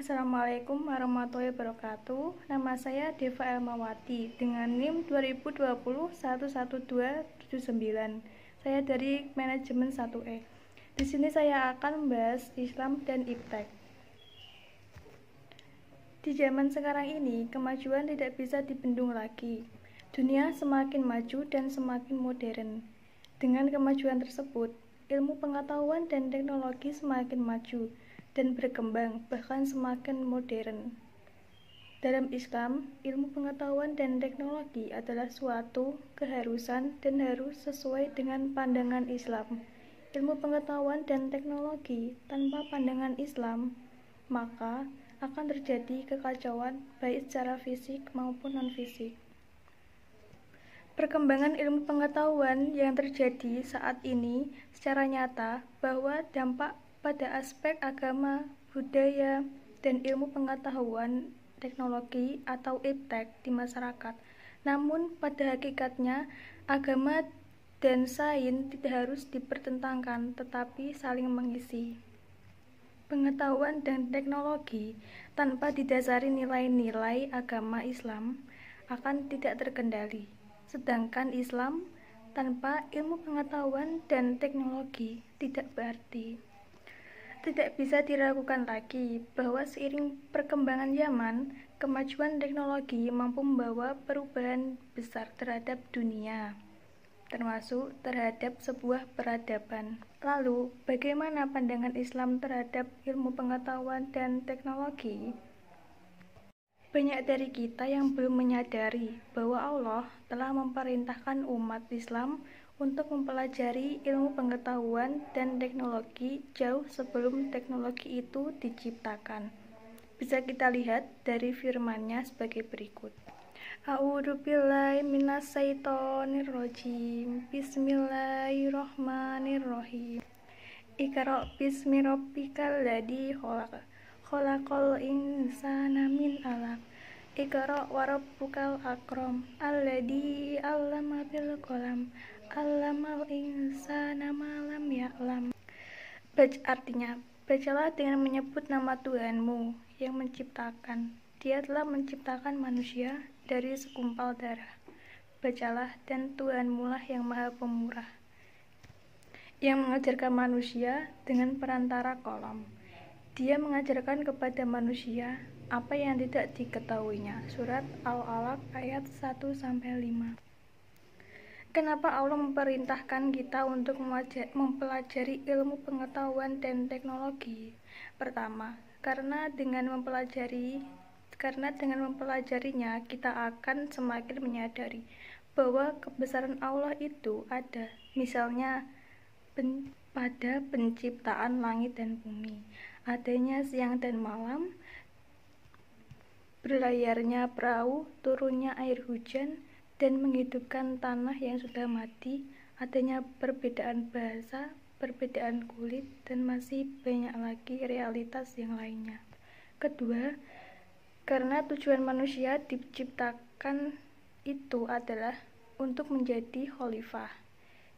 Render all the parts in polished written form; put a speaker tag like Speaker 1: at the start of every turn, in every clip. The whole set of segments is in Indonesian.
Speaker 1: Assalamualaikum warahmatullahi wabarakatuh. Nama saya Deva Elmawati dengan NIM 2020111279. Saya dari manajemen 1E. Di sini saya akan membahas Islam dan iptek. Di zaman sekarang ini, kemajuan tidak bisa dibendung lagi. Dunia semakin maju dan semakin modern. Dengan kemajuan tersebut, ilmu pengetahuan dan teknologi semakin maju dan berkembang, bahkan semakin modern. Dalam Islam, ilmu pengetahuan dan teknologi adalah suatu keharusan dan harus sesuai dengan pandangan Islam. Ilmu pengetahuan dan teknologi tanpa pandangan Islam, maka akan terjadi kekacauan baik secara fisik maupun non-fisik. Perkembangan ilmu pengetahuan yang terjadi saat ini secara nyata bahwa dampak pada aspek agama, budaya, dan ilmu pengetahuan teknologi atau iptek di masyarakat. Namun pada hakikatnya agama dan sains tidak harus dipertentangkan tetapi saling mengisi. Pengetahuan dan teknologi tanpa didasari nilai-nilai agama Islam akan tidak terkendali. Sedangkan Islam tanpa ilmu pengetahuan dan teknologi tidak berarti. Tidak bisa diragukan lagi bahwa seiring perkembangan zaman, kemajuan teknologi mampu membawa perubahan besar terhadap dunia, termasuk terhadap sebuah peradaban. Lalu, bagaimana pandangan Islam terhadap ilmu pengetahuan dan teknologi? Banyak dari kita yang belum menyadari bahwa Allah telah memerintahkan umat Islam untuk mempelajari ilmu pengetahuan dan teknologi jauh sebelum teknologi itu diciptakan. Bisa kita lihat dari firman-Nya sebagai berikut. A'udzubillahi minasyaitonirrajim. Bismillahirrahmanirrahim. Iqra' bismi rabbikal ladzi khalaq. Khalaqal insana min 'alaq. Iqra' wa rabbukal akram. Alladzi 'allama bil qalam. 'Allamal insana ma lam ya'lam. Artinya, bacalah dengan menyebut nama Tuhanmu yang menciptakan. Dia telah menciptakan manusia dari segumpal darah. Bacalah, dan Tuhanmu lah yang Maha Pemurah, yang mengajarkan manusia dengan perantara kolam. Dia mengajarkan kepada manusia apa yang tidak diketahuinya. Surat Al-Alaq ayat 1-5. Kenapa Allah memerintahkan kita untuk mempelajari ilmu pengetahuan dan teknologi? Pertama, karena dengan mempelajarinya kita akan semakin menyadari bahwa kebesaran Allah itu ada. Misalnya pada penciptaan langit dan bumi, adanya siang dan malam, berlayarnya perahu, turunnya air hujan, dan menghidupkan tanah yang sudah mati, adanya perbedaan bahasa, perbedaan kulit, dan masih banyak lagi realitas yang lainnya. Kedua, karena tujuan manusia diciptakan itu adalah untuk menjadi khalifah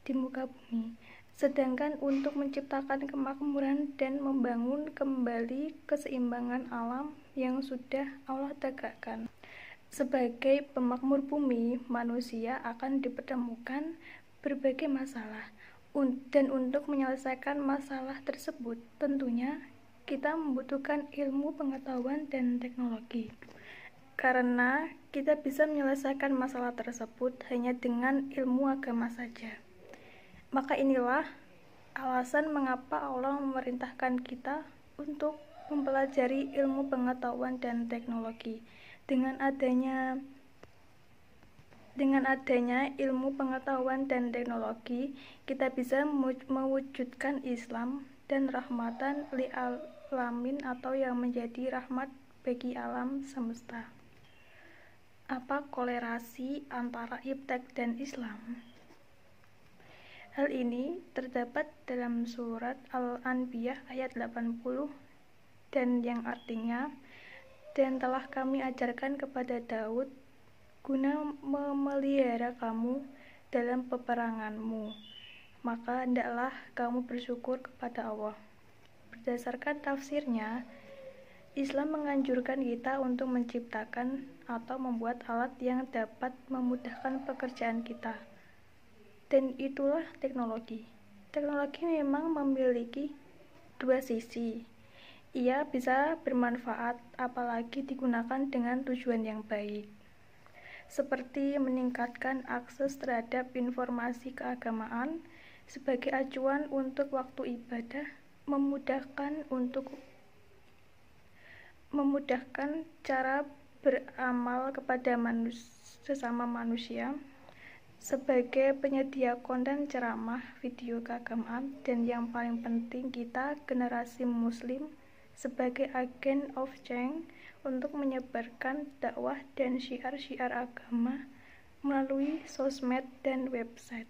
Speaker 1: di muka bumi, sedangkan untuk menciptakan kemakmuran dan membangun kembali keseimbangan alam yang sudah Allah tegakkan. Sebagai pemakmur bumi, manusia akan dipertemukan berbagai masalah, dan untuk menyelesaikan masalah tersebut, tentunya kita membutuhkan ilmu pengetahuan dan teknologi. Karena kita bisa menyelesaikan masalah tersebut hanya dengan ilmu agama saja. Maka inilah alasan mengapa Allah memerintahkan kita untuk mempelajari ilmu pengetahuan dan teknologi. Dengan adanya ilmu pengetahuan dan teknologi, kita bisa mewujudkan Islam dan rahmatan li alamin, atau yang menjadi rahmat bagi alam semesta. Apa kolerasi antara iptek dan Islam? Hal ini terdapat dalam surat Al-Anbiya ayat 80 dan yang artinya, dan telah kami ajarkan kepada Daud guna memelihara kamu dalam peperanganmu, maka hendaklah kamu bersyukur kepada Allah. Berdasarkan tafsirnya, Islam menganjurkan kita untuk menciptakan atau membuat alat yang dapat memudahkan pekerjaan kita. Dan itulah teknologi. Teknologi memang memiliki dua sisi. Ia bisa bermanfaat apalagi digunakan dengan tujuan yang baik, seperti meningkatkan akses terhadap informasi keagamaan sebagai acuan untuk waktu ibadah, memudahkan cara beramal kepada sesama manusia, sebagai penyedia konten ceramah, video keagamaan, dan yang paling penting kita, generasi muslim, sebagai agen of change untuk menyebarkan dakwah dan syiar-syiar agama melalui sosmed dan website.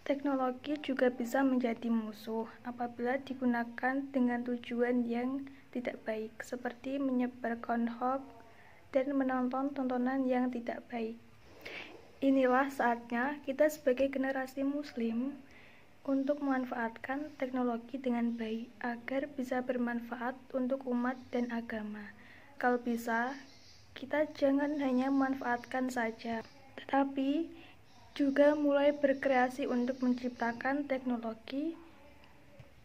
Speaker 1: Teknologi juga bisa menjadi musuh apabila digunakan dengan tujuan yang tidak baik, seperti menyebarkan hoax dan menonton tontonan yang tidak baik. Inilah saatnya kita sebagai generasi muslim untuk memanfaatkan teknologi dengan baik agar bisa bermanfaat untuk umat dan agama. Kalau bisa, kita jangan hanya memanfaatkan saja, tetapi juga mulai berkreasi untuk menciptakan teknologi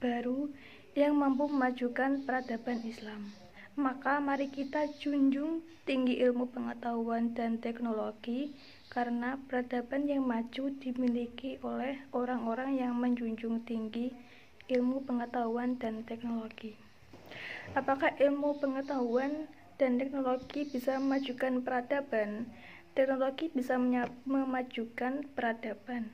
Speaker 1: baru yang mampu memajukan peradaban Islam. Maka mari kita junjung tinggi ilmu pengetahuan dan teknologi, karena peradaban yang maju dimiliki oleh orang-orang yang menjunjung tinggi ilmu pengetahuan dan teknologi. Apakah ilmu pengetahuan dan teknologi bisa memajukan peradaban? Teknologi bisa memajukan peradaban.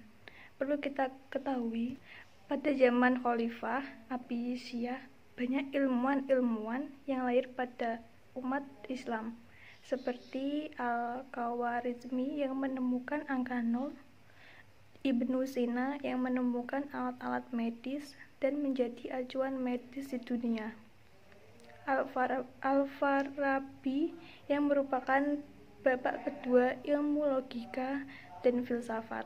Speaker 1: Perlu kita ketahui, pada zaman Khalifah Abbasiyah, banyak ilmuwan-ilmuwan yang lahir pada umat Islam, seperti Al-Khawarizmi yang menemukan angka 0, Ibnu Sina yang menemukan alat-alat medis dan menjadi acuan medis di dunia, Al-Farabi yang merupakan bapak kedua ilmu logika dan filsafat,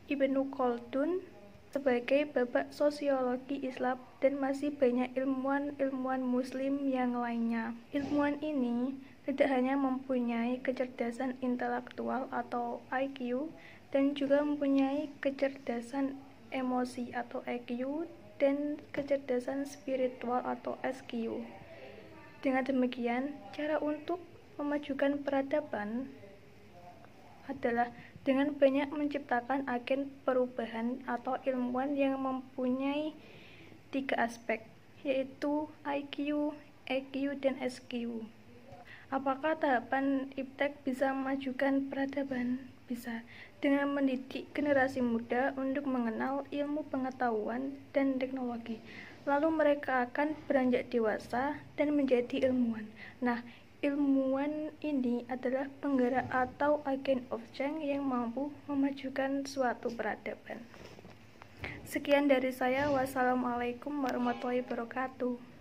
Speaker 1: Ibnu Khaldun sebagai bapak sosiologi Islam, dan masih banyak ilmuwan-ilmuwan muslim yang lainnya. Ilmuwan ini tidak hanya mempunyai kecerdasan intelektual atau IQ, dan juga mempunyai kecerdasan emosi atau EQ, dan kecerdasan spiritual atau SQ. Dengan demikian, cara untuk memajukan peradaban adalah dengan banyak menciptakan agen perubahan atau ilmuwan yang mempunyai 3 aspek, yaitu IQ, EQ, dan SQ. Apakah tahapan iptek bisa memajukan peradaban? Bisa, dengan mendidik generasi muda untuk mengenal ilmu pengetahuan dan teknologi. Lalu mereka akan beranjak dewasa dan menjadi ilmuwan. Nah, ilmuwan ini adalah penggerak atau agen of change yang mampu memajukan suatu peradaban. Sekian dari saya. Wassalamualaikum warahmatullahi wabarakatuh.